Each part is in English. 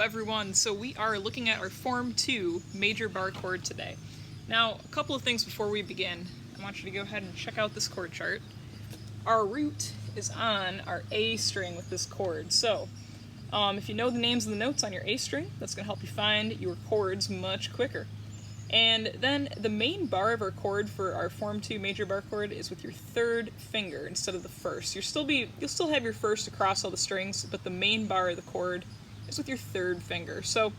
everyone, so we are looking at our Form 2 Major Barre Chord today. Now, a couple of things before we begin. I want you to go ahead and check out this chord chart. Our root is on our A string with this chord, so if you know the names of the notes on your A string, that's going to help you find your chords much quicker. And then the main bar of our chord for our Form 2 Major Barre Chord is with your third finger instead of the first. You'll still have your first across all the strings, but the main bar of the chord is with your third finger. So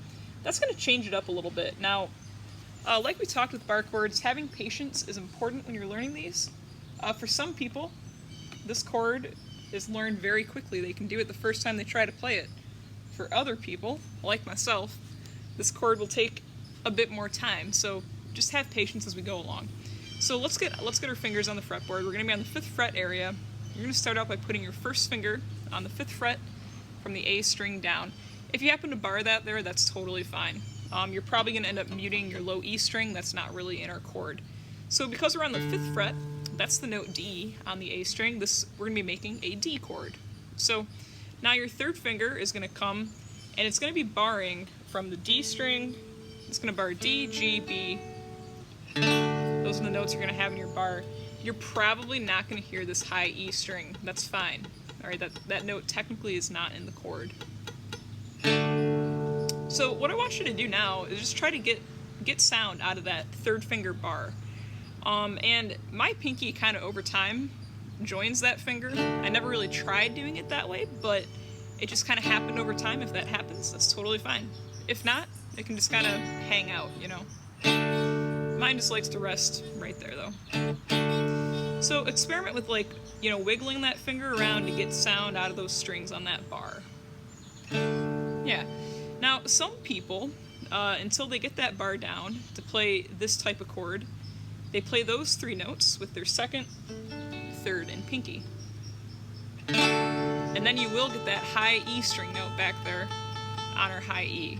that's going to change it up a little bit. Now, like we talked with bar chords, having patience is important when you're learning these. For some people, this chord is learned very quickly. They can do it the first time they try to play it. For other people, like myself, this chord will take a bit more time, so just have patience as we go along. So let's get our fingers on the fretboard. We're going to be on the 5th fret area. You're going to start out by putting your first finger on the 5th fret from the A string down. If you happen to bar that there, that's totally fine. You're probably going to end up muting your low E string. That's not really in our chord. So because we're on the 5th fret, that's the note D on the A string. We're going to be making a D chord. So now your third finger is going to come, and it's going to be barring from the D string. It's going to bar D, G, B. Those are the notes you're going to have in your bar. You're probably not going to hear this high E string. That's fine. All right, that note technically is not in the chord. So what I want you to do now is just try to get sound out of that third finger bar. And my pinky kind of over time joins that finger. I never really tried doing it that way, but it just kind of happened over time. If that happens, that's totally fine. If not, it can just kind of hang out, you know. Mine just likes to rest right there, though. So experiment with, like, you know, wiggling that finger around to get sound out of those strings on that bar. Yeah. Now, some people, until they get that bar down to play this type of chord, they play those 3 notes with their second, third, and pinky. And then you will get that high E string note back there on our high E.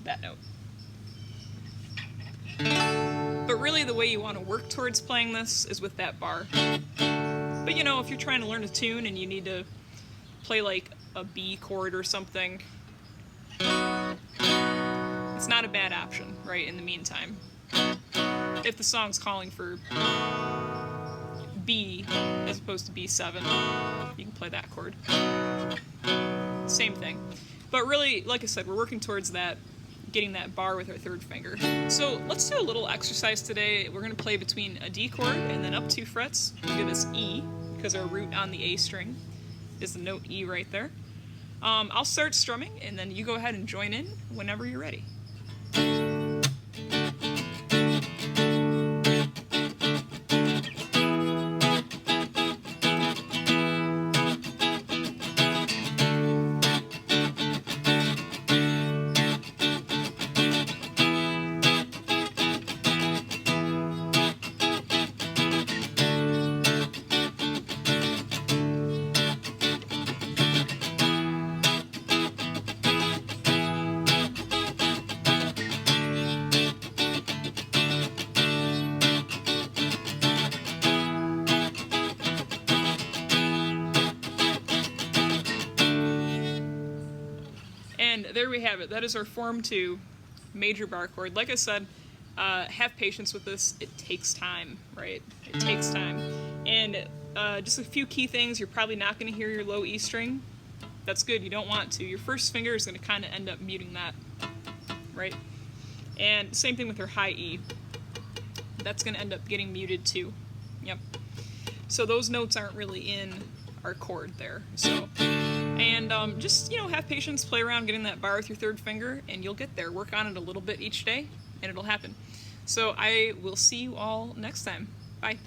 That note. But really the way you want to work towards playing this is with that bar. But you know, if you're trying to learn a tune and you need to play like a B chord or something, it's not a bad option, right, in the meantime. If the song's calling for B as opposed to B7, you can play that chord. Same thing. But really, like I said, we're working towards that, getting that bar with our third finger. So let's do a little exercise today. We're going to play between a D chord and then up 2 frets. We'll give us E, because our root on the A string is the note E right there. I'll start strumming, and then you go ahead and join in whenever you're ready. And there we have it. That is our Form 2 Major Barre Chord. Like I said, have patience with this. It takes time, right? It takes time. And just a few key things. You're probably not going to hear your low E string. That's good. You don't want to. Your first finger is going to kind of end up muting that, right? And same thing with your high E. That's going to end up getting muted too. Yep. So those notes aren't really in our chord there. So. And just, you know, have patience, play around getting that bar with your third finger, and you'll get there. Work on it a little bit each day, and it'll happen. So I will see you all next time. Bye.